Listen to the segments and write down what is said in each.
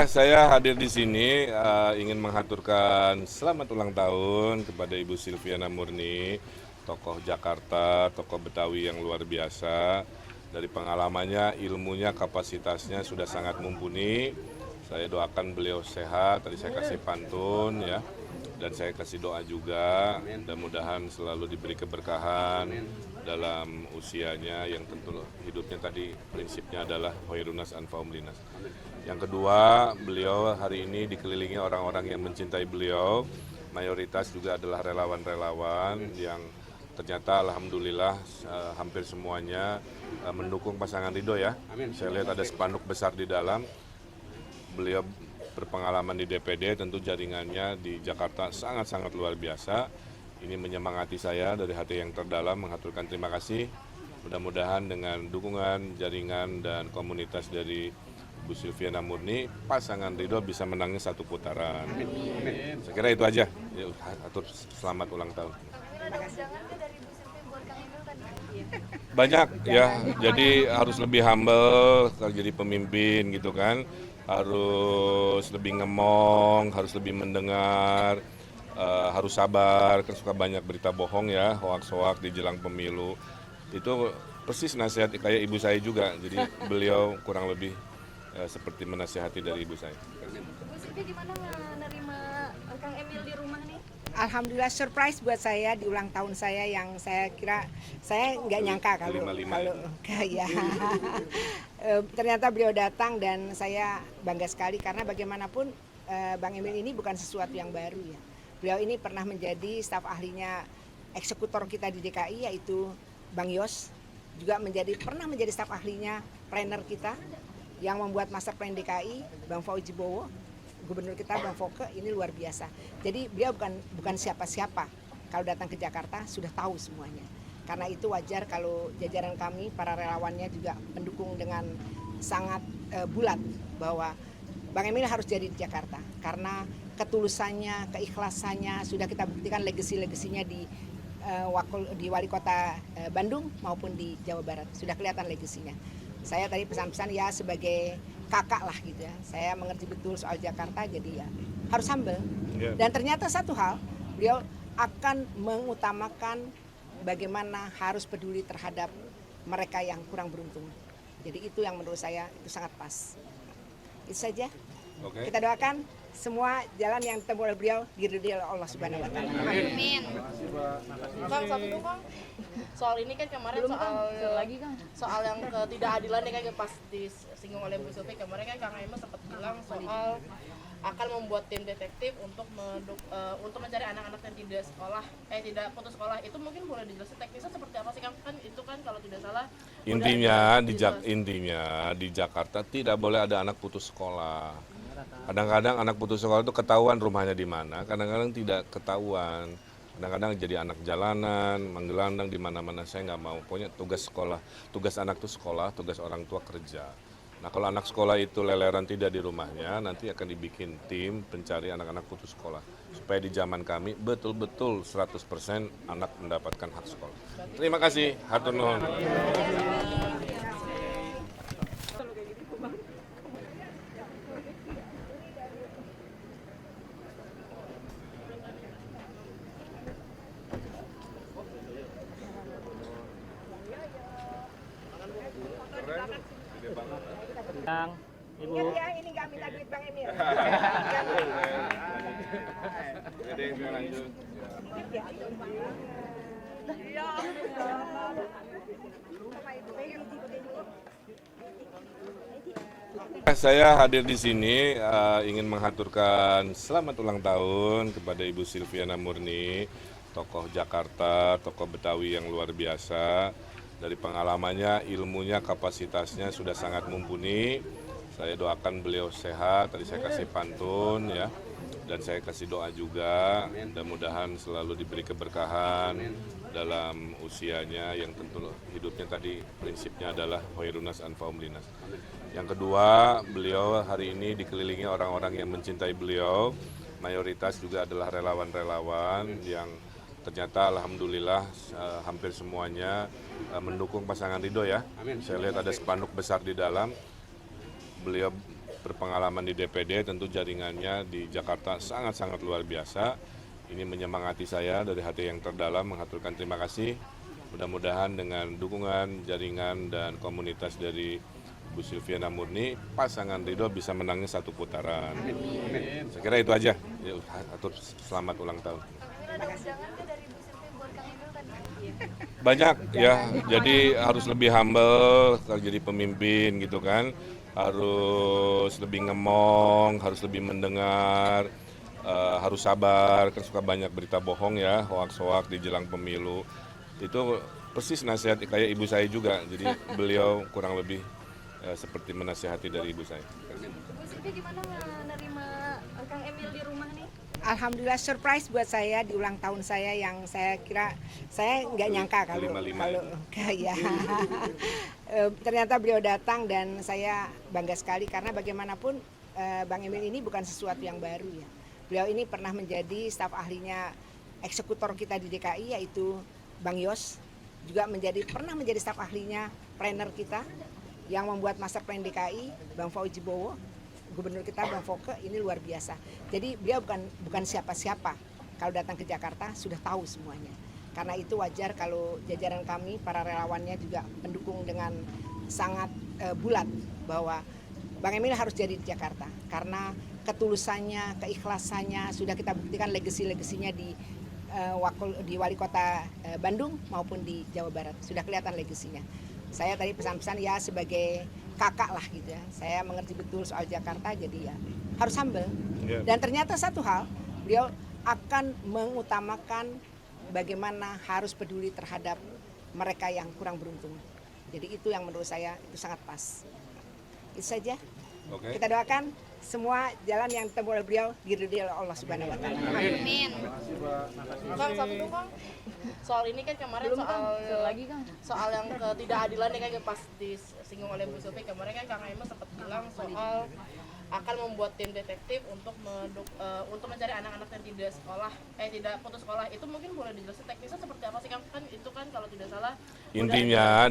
Saya hadir di sini ingin menghaturkan selamat ulang tahun kepada Ibu Silviana Murni, tokoh Jakarta, tokoh Betawi yang luar biasa. Dari pengalamannya, ilmunya, kapasitasnya sudah sangat mumpuni. Saya doakan beliau sehat, tadi saya kasih pantun ya. Dan saya kasih doa juga, mudah-mudahan selalu diberi keberkahan dalam usianya yang tentu hidupnya tadi prinsipnya adalah khairunas anfa'um linas. Yang kedua, beliau hari ini dikelilingi orang-orang yang mencintai beliau, mayoritas juga adalah relawan-relawan yang ternyata alhamdulillah hampir semuanya mendukung pasangan Ridho ya. Saya lihat ada spanduk besar di dalam. Beliau berpengalaman di DPD, tentu jaringannya di Jakarta sangat-sangat luar biasa. Ini menyemangati saya dari hati yang terdalam, menghaturkan terima kasih. Mudah-mudahan dengan dukungan, jaringan, dan komunitas dari Bu Silviana Murni, pasangan Ridho bisa menangnya satu putaran. Saya kira itu aja. Atur selamat ulang tahun. Banyak ya, jadi harus lebih humble kalau jadi pemimpin gitu kan. Harus lebih ngemong, harus lebih mendengar, harus sabar, kan suka banyak berita bohong ya, hoaks-hoaks di jelang pemilu. Itu persis nasihat kayak ibu saya juga, jadi beliau kurang lebih seperti menasihati dari ibu saya. Bu Silvi gimana menerima Kang Emil di rumah nih? Alhamdulillah surprise buat saya di ulang tahun saya yang saya kira saya nggak nyangka kalau ya ternyata beliau datang dan saya bangga sekali karena bagaimanapun Bang Emil ini bukan sesuatu yang baru ya. Beliau ini pernah menjadi staf ahlinya eksekutor kita di DKI yaitu Bang Yos, juga pernah menjadi staf ahlinya planner kita yang membuat master plan DKI Bang Fauzi Bowo. Gubernur kita Bang Foke ini luar biasa. Jadi beliau bukan siapa-siapa. Kalau datang ke Jakarta sudah tahu semuanya. Karena itu wajar kalau jajaran kami para relawannya juga mendukung dengan sangat bulat bahwa Bang Emil harus jadi di Jakarta. Karena ketulusannya, keikhlasannya sudah kita buktikan legasinya di wali kota Bandung maupun di Jawa Barat. Sudah kelihatan legasinya. Saya tadi pesan-pesan ya sebagai kakak lah gitu ya. Saya mengerti betul soal Jakarta jadi ya harus humble. Dan ternyata satu hal, beliau akan mengutamakan bagaimana harus peduli terhadap mereka yang kurang beruntung. Jadi itu yang menurut saya itu sangat pas. Itu saja. Kita doakan semua jalan yang ditempuh oleh beliau diridhoi oleh Allah Subhanahu wa taala. Amin. Kang, satu tuh Kang, soal ini kan kemarin soal yang ketidakadilan nih kan pas disinggung oleh Bu Silvi kemarin kan Kang Emil sempat bilang soal akan membuat tim detektif untuk mencari anak-anak yang tidak putus sekolah. Itu mungkin boleh dijelasin teknisnya seperti apa sih Kang? Kan itu kan kalau tidak salah intinya di Jakarta tidak boleh ada anak putus sekolah. Kadang-kadang anak putus sekolah itu ketahuan rumahnya di mana, kadang-kadang tidak ketahuan. Kadang-kadang jadi anak jalanan, menggelandang di mana-mana. Saya nggak mau. Pokoknya tugas sekolah, tugas anak itu sekolah, tugas orang tua kerja. Nah kalau anak sekolah itu leleran tidak di rumahnya, nanti akan dibikin tim pencari anak-anak putus sekolah. Supaya di zaman kami betul-betul 100% anak mendapatkan hak sekolah. Terima kasih, hatur nuhun. Yang Ibu. Ya ini nggak minta duit Bang Emil. Jadi saya lanjut. Saya hadir di sini ingin menghaturkan selamat ulang tahun kepada Ibu Silviana Murni, tokoh Jakarta, tokoh Betawi yang luar biasa. Dari pengalamannya, ilmunya, kapasitasnya sudah sangat mumpuni. Saya doakan beliau sehat, tadi saya kasih pantun ya. Dan saya kasih doa juga, mudah-mudahan selalu diberi keberkahan dalam usianya yang tentu hidupnya tadi prinsipnya adalah khairunas anfa'um linas. Yang kedua, beliau hari ini dikelilingi orang-orang yang mencintai beliau, mayoritas juga adalah relawan-relawan yang ternyata alhamdulillah hampir semuanya mendukung pasangan Ridho ya. Saya lihat ada spanduk besar di dalam. Beliau berpengalaman di DPD, tentu jaringannya di Jakarta sangat-sangat luar biasa. Ini menyemangati saya dari hati yang terdalam, mengaturkan terima kasih. Mudah-mudahan dengan dukungan, jaringan, dan komunitas dari Bu Silviana Murni, pasangan Ridho bisa menangnya satu putaran. Saya kira itu aja. Ya, atur selamat ulang tahun. Kang Emil ada undangan nggak dari Bu Sylvia buat Kang Emil tadi? Banyak ya, jadi harus lebih humble kalau jadi pemimpin gitu kan, harus lebih ngemong, harus lebih mendengar, harus sabar, kan suka banyak berita bohong ya, hoaks-hoaks di jelang pemilu. Itu persis nasihat kayak ibu saya juga, jadi beliau kurang lebih seperti menasihati dari ibu saya. Bu Sylvia gimana menerima Kang Emil di rumah nih? Alhamdulillah surprise buat saya di ulang tahun saya yang saya kira saya nggak nyangka kalau 55 ya. Ternyata beliau datang dan saya bangga sekali karena bagaimanapun Bang Emil ini bukan sesuatu yang baru ya. Beliau ini pernah menjadi staf ahlinya eksekutor kita di DKI yaitu Bang Yos, juga pernah menjadi staf ahlinya planner kita yang membuat master plan DKI Bang Fauzi Bowo. Gubernur kita Bang Foke ini luar biasa. Jadi beliau bukan siapa-siapa. Kalau datang ke Jakarta sudah tahu semuanya. Karena itu wajar kalau jajaran kami para relawannya juga mendukung dengan sangat bulat bahwa Bang Emil harus jadi di Jakarta. Karena ketulusannya, keikhlasannya sudah kita buktikan legasi-legasinya di wali kota Bandung maupun di Jawa Barat. Sudah kelihatan legasinya. Saya tadi pesan-pesan ya sebagai kakak lah gitu ya. Saya mengerti betul soal Jakarta jadi ya harus humble. Dan ternyata satu hal, beliau akan mengutamakan bagaimana harus peduli terhadap mereka yang kurang beruntung. Jadi itu yang menurut saya itu sangat pas. Itu saja. Kita doakan semua jalan yang ditempuh oleh beliau diridhoi oleh Allah Subhanahu wa taala. Amin. Kang, satu tuh Kang, soal ini kan kemarin soal yang ketidakadilan nih kan pas disinggung oleh Bu Sylvia kemarin kan Kang Emil sempat bilang soal akan membuat tim detektif untuk mencari anak-anak yang tidak putus sekolah. Itu mungkin boleh dijelasin teknisnya seperti apa sih Kang? Kan itu kan kalau tidak salah Intinya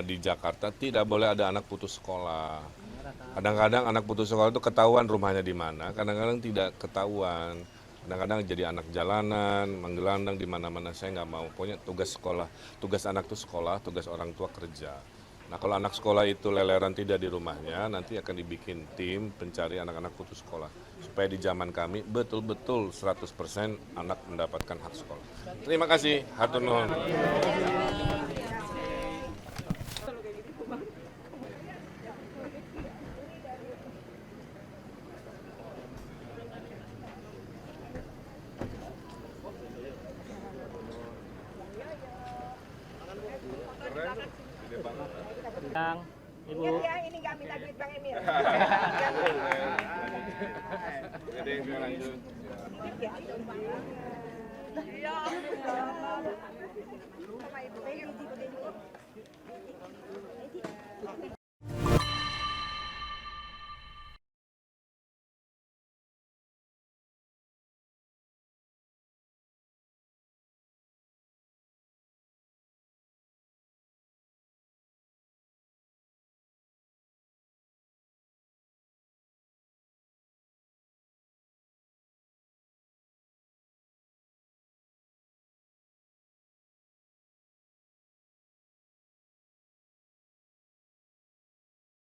di Jakarta tidak boleh ada anak putus sekolah. Kadang-kadang anak putus sekolah itu ketahuan rumahnya di mana, kadang-kadang tidak ketahuan. Kadang-kadang jadi anak jalanan, menggelandang di mana-mana. Saya nggak mau. Pokoknya tugas anak itu sekolah, tugas orang tua kerja. Nah kalau anak sekolah itu leleran tidak di rumahnya, nanti akan dibikin tim pencari anak-anak putus sekolah. Supaya di zaman kami betul-betul 100% anak mendapatkan hak sekolah. Terima kasih, hatur nuhun. Kang, Ibu. Ya ini nggak minta duit Bang Emil. Jadi saya lanjut. Sama Ibu.